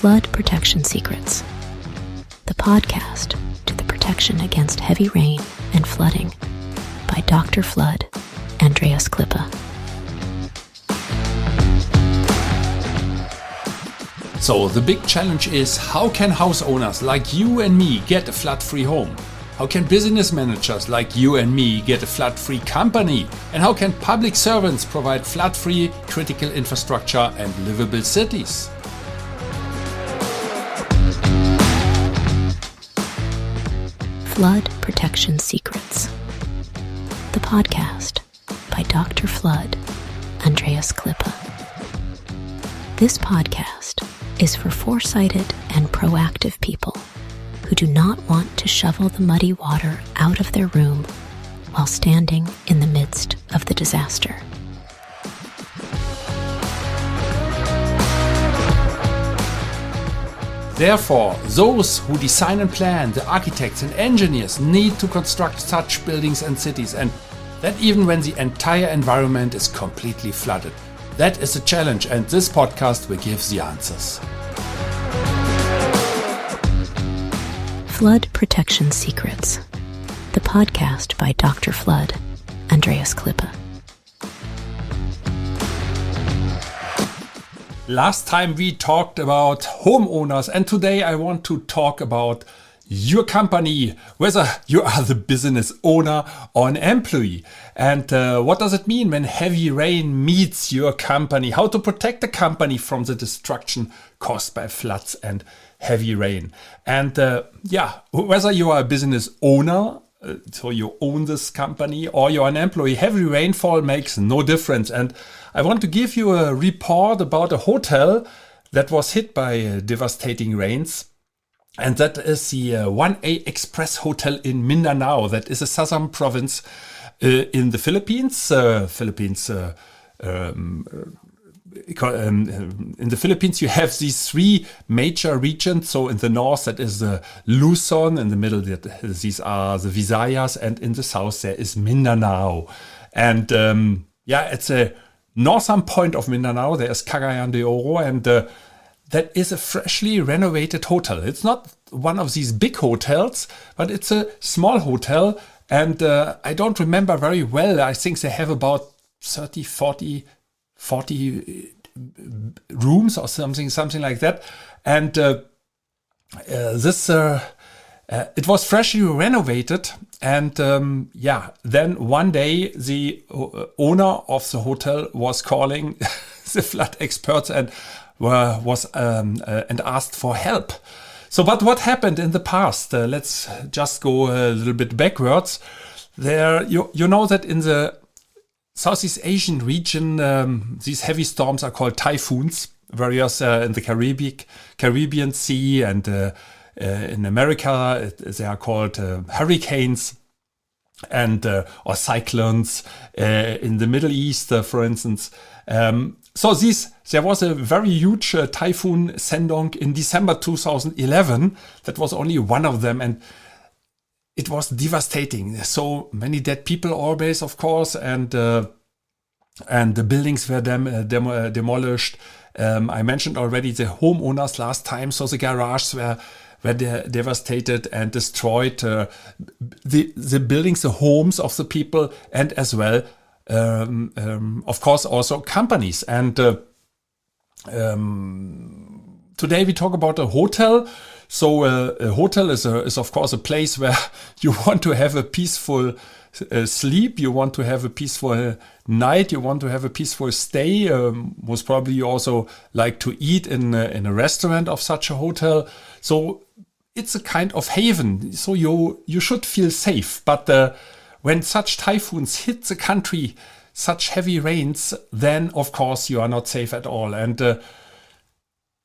Flood Protection Secrets, the podcast to the protection against heavy rain and flooding by Dr. Flood, Andreas Klippe. So the big challenge is, how can house owners like you and me get a flood-free home? How can business managers like you and me get a flood-free company? And how can public servants provide flood-free critical infrastructure and livable cities? Flood Protection Secrets, the podcast by Dr. Flood, Andreas Klippe. This podcast is for foresighted and proactive people who do not want to shovel the muddy water out of their room while standing in the midst of the disaster. Therefore, those who design and plan, the architects and engineers, need to construct such buildings and cities, and that even when the entire environment is completely flooded. That is a challenge, and this podcast will give the answers. Flood Protection Secrets, the podcast by Dr. Flood, Andreas Klippe. Last time we talked about homeowners, and today I want to talk about your company, whether you are the business owner or an employee. And what does it mean when heavy rain meets your company? How to protect the company from the destruction caused by floods and heavy rain. And whether you are a business owner, so you own this company, or you're an employee, heavy rainfall makes no difference. And I want to give you a report about a hotel that was hit by devastating rains. And that is the 1A Express Hotel in Mindanao. That is a southern province in the Philippines. In the Philippines, you have these three major regions. So in the north, that is Luzon. In the middle, these are the Visayas. And in the south, there is Mindanao. And it's a northern point of Mindanao. There is Cagayan de Oro. And that is a freshly renovated hotel. It's not one of these big hotels, but it's a small hotel. And I don't remember very well. I think they have about 30, 40 rooms or something like that. And it was freshly renovated. And then one day the owner of the hotel was calling the flood experts and asked for help. So, but what happened in the past? Let's just go a little bit backwards. There, you know that in the Southeast Asian region, these heavy storms are called typhoons. Various in the Caribbean Sea, and in America they are called hurricanes, and or cyclones. In the Middle East, for instance. There was a very huge typhoon Sendong in December 2011. That was only one of them, and it was devastating. So many dead people always, of course, and the buildings were demolished. I mentioned already the homeowners last time. So the garages were devastated and destroyed. The buildings, the homes of the people, and as well, of course, also companies. And today we talk about a hotel. So a hotel is of course a place where you want to have a peaceful sleep, you want to have a peaceful night, you want to have a peaceful stay. Most probably you also like to eat in a restaurant of such a hotel. So it's a kind of haven. So you should feel safe. But when such typhoons hit the country, such heavy rains, then of course you are not safe at all. And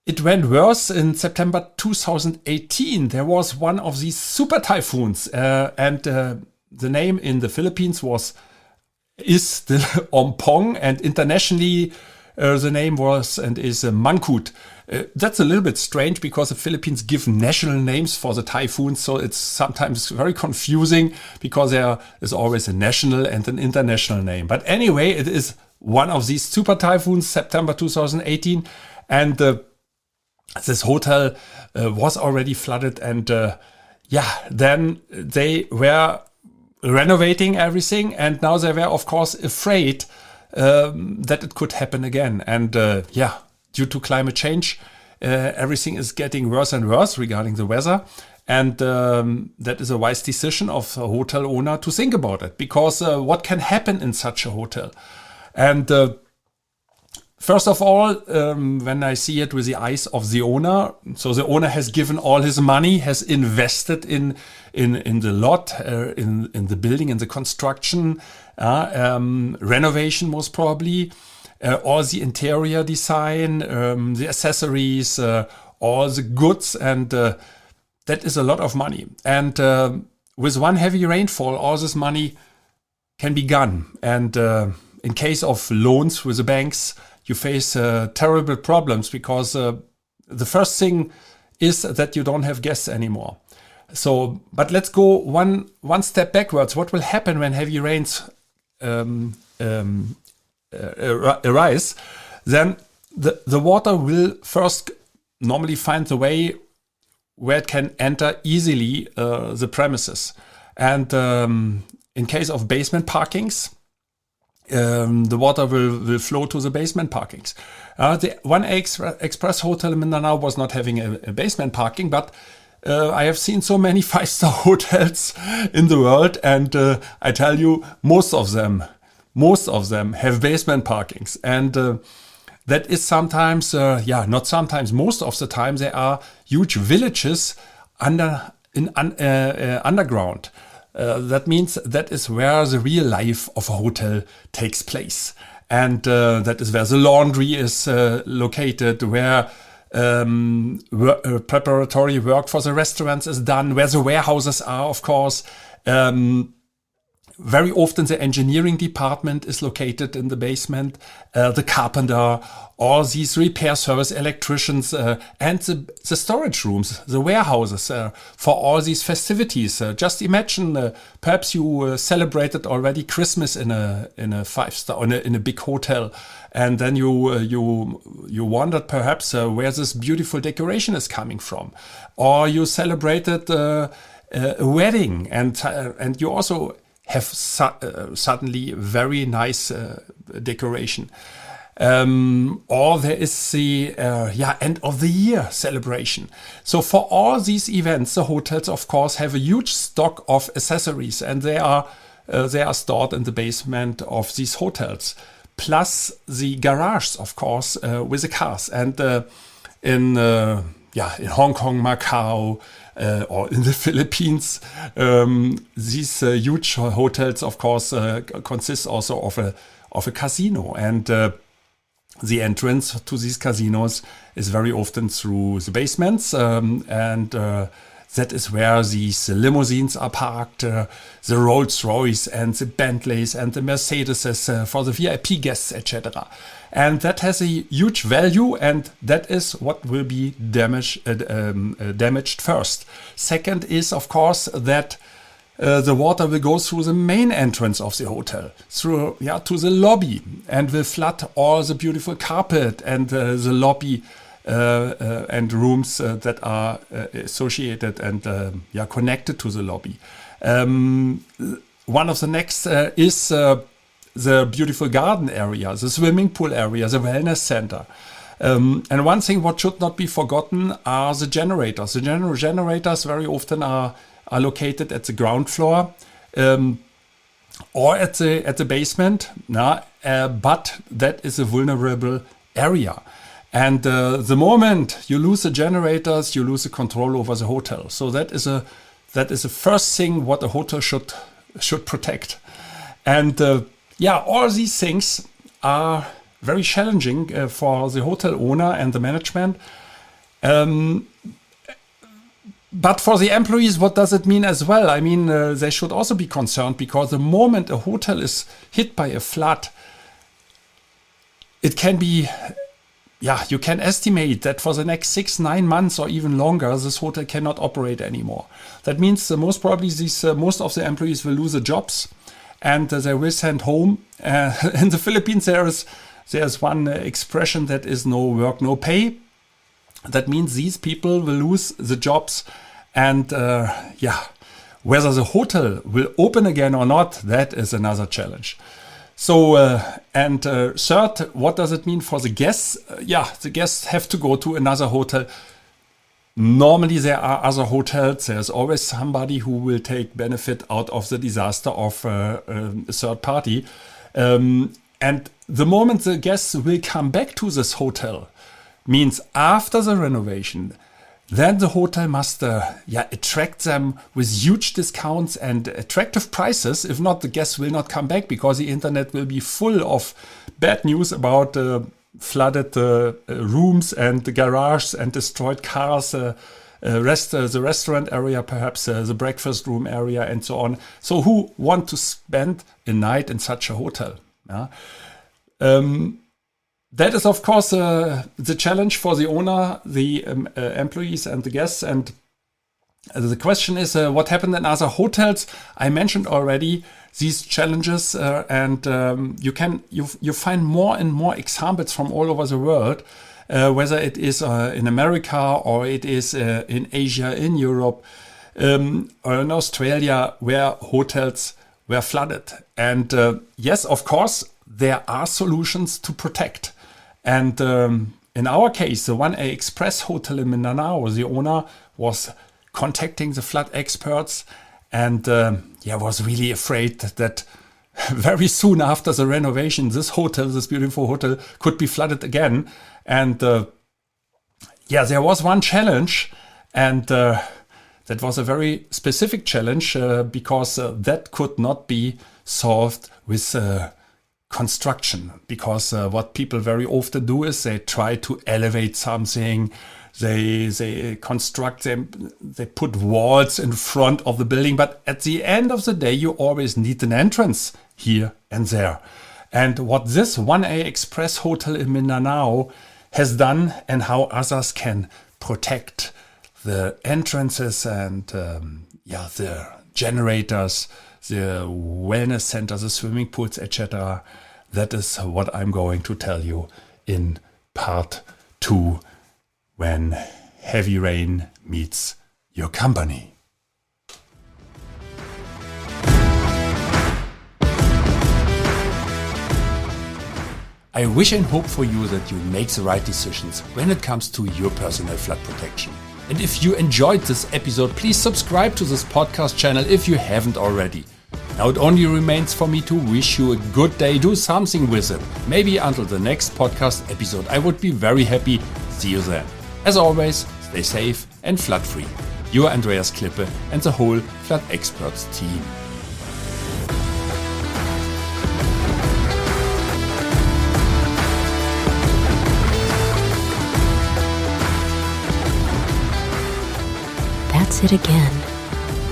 it went worse in September 2018. There was one of these super typhoons, and the name in the Philippines is still Ompong, and internationally the name was and is Mangkhut. That's a little bit strange because the Philippines give national names for the typhoons, so it's sometimes very confusing because there is always a national and an international name. But anyway, it is one of these super typhoons, September 2018, and this hotel was already flooded, and then they were renovating everything, and now they were, of course, afraid that it could happen again. And due to climate change, everything is getting worse and worse regarding the weather. And that is a wise decision of a hotel owner to think about it, because what can happen in such a hotel? And first of all, when I see it with the eyes of the owner, so the owner has given all his money, has invested in the lot, in the building, in the construction, renovation most probably, all the interior design, the accessories, all the goods, and that is a lot of money. And with one heavy rainfall, all this money can be gone. And in case of loans with the banks, you face terrible problems, because the first thing is that you don't have guests anymore. So, but let's go one step backwards. What will happen when heavy rains arise? Then the water will first normally find the way where it can enter easily the premises. And in case of basement parkings, the water will flow to the basement parkings. The One Express Hotel in Mindanao was not having a basement parking, but I have seen so many 5-star hotels in the world, and I tell you, most of them have basement parkings. And that is sometimes, not sometimes, most of the time, there are huge villages underground. That means that is where the real life of a hotel takes place. And that is where the laundry is located, where preparatory work for the restaurants is done, where the warehouses are, of course. Very often the engineering department is located in the basement, the carpenter, all these repair service electricians, and the storage rooms, the warehouses for all these festivities. Just imagine, perhaps you celebrated already Christmas in a 5-star, in a big hotel, and then you wondered perhaps where this beautiful decoration is coming from, or you celebrated a wedding, and you also have suddenly very nice decoration. Or there is the end of the year celebration. So for all these events, the hotels, of course, have a huge stock of accessories, and they are stored in the basement of these hotels. Plus the garages, of course, with the cars. And in Hong Kong, Macau, or in the Philippines, these huge hotels, of course, consist also of a casino, and the entrance to these casinos is very often through the basements, and that is where these limousines are parked, the Rolls-Royce and the Bentleys and the Mercedeses for the VIP guests, etc. And that has a huge value, and that is what will be damaged first. Second is, of course, that the water will go through the main entrance of the hotel, through to the lobby, and will flood all the beautiful carpet and the lobby and rooms that are associated and connected to the lobby. One of the next is the beautiful garden area, the swimming pool area, the wellness center. And one thing what should not be forgotten are the generators. The generators very often are located at the ground floor or at the basement, but that is a vulnerable area. And the moment you lose the generators, you lose the control over the hotel. So that is the first thing what a hotel should protect. And all these things are very challenging for the hotel owner and the management. But for the employees, what does it mean as well? I mean, they should also be concerned, because the moment a hotel is hit by a flood, it can be, you can estimate that for the next 6-9 months or even longer, this hotel cannot operate anymore. That means most probably most of the employees will lose their jobs, and they will send home. In the Philippines, there's one expression that is no work, no pay. That means these people will lose the jobs, and whether the hotel will open again or not, that is another challenge. So, third, what does it mean for the guests? The guests have to go to another hotel. Normally there are other hotels. There's always somebody who will take benefit out of the disaster of a third party. And the moment the guests will come back to this hotel, means after the renovation, then the hotel must attract them with huge discounts and attractive prices. If not, the guests will not come back, because the internet will be full of bad news about flooded rooms and the garages and destroyed cars, the restaurant area, perhaps the breakfast room area, and so on. So who want to spend a night in such a hotel? That is, of course, the challenge for the owner, the employees, and the guests. And the question is, what happened in other hotels? I mentioned already these challenges, and you find more and more examples from all over the world, whether it is in America or it is in Asia, in Europe, or in Australia, where hotels were flooded. And yes, of course, there are solutions to protect. And in our case, the 1A Express Hotel in Mindanao, the owner was contacting the flood experts and was really afraid that very soon after the renovation, this beautiful hotel, could be flooded again. And there was one challenge, and that was a very specific challenge because that could not be solved with construction, because what people very often do is they try to elevate something, they construct them, they put walls in front of the building, but at the end of the day you always need an entrance here and there. And what this 1A Express Hotel in Mindanao has done, and how others can protect the entrances and the generators, the wellness center, the swimming pools, etc. That is what I'm going to tell you in part 2, when heavy rain meets your company. I wish and hope for you that you make the right decisions when it comes to your personal flood protection. And if you enjoyed this episode, please subscribe to this podcast channel if you haven't already. Now it only remains for me to wish you a good day. Do something with it. Maybe until the next podcast episode. I would be very happy. See you then. As always, stay safe and flood free. Your Andreas Klippe and the whole Flood Experts team. That's it again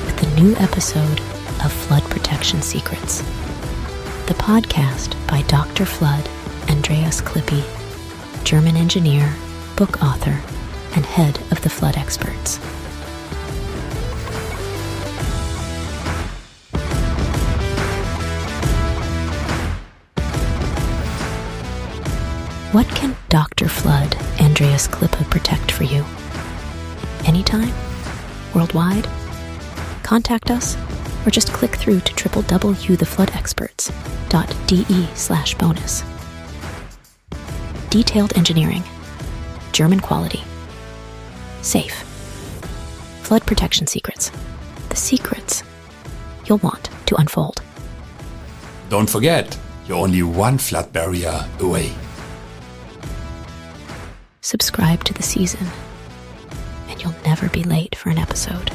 with the new episode of Flood Protection Secrets, the podcast by Dr. Flood, Andreas Klippe, German engineer, book author, and head of the Flood Experts. What can Dr. Flood, Andreas Klippe protect for you? Anytime? Worldwide? Contact us, or just click through to www.floodexperts.de/bonus. Detailed engineering. German quality. Safe. Flood protection secrets. The secrets you'll want to unfold. Don't forget, you're only one flood barrier away. Subscribe to the season, and you'll never be late for an episode.